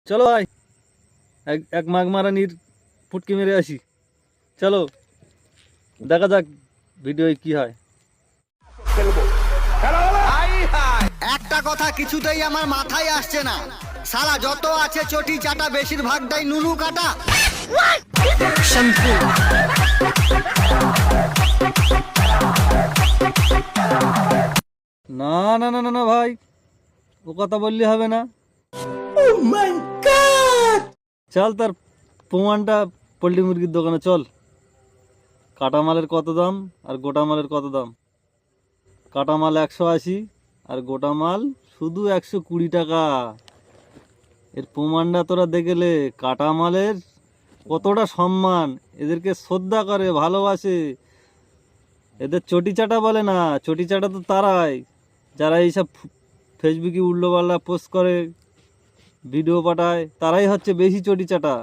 চলো ভাই, এক মাঘ মারানির ফুটকি মেরে আসি। চলো দেখা যাক ভিডিওয় কি হয়। একটা কথা কিছুতেই আমার মাথায় আসছে না, সারা যত আছে চটি চাটা বেশিরভাগটাই নুনু কাটা। না না না না না ভাই, ও কথা বললে হবে না। চল তার প্রমাণটা পোল্ট্রি মুরগির দোকানে চল। কাটা মালের কত দাম আর গোটা মালের কত দাম? কাটা মাল 180 আর গোটা মাল শুধু 120 টাকা। এর প্রমাণটা তোরা দেখলে কাটা মালের কতটা সম্মান, এদেরকে শ্রদ্ধা করে, ভালোবাসে। এদের চটি চাটা বলে না, চটি চাটা তো তারাই যারা এইসব ফেসবুকে উল্টো পাল্টা পোস্ট করে, ভিডিও পাঠায়, তারাই হচ্ছে বেশি চটি চাটা।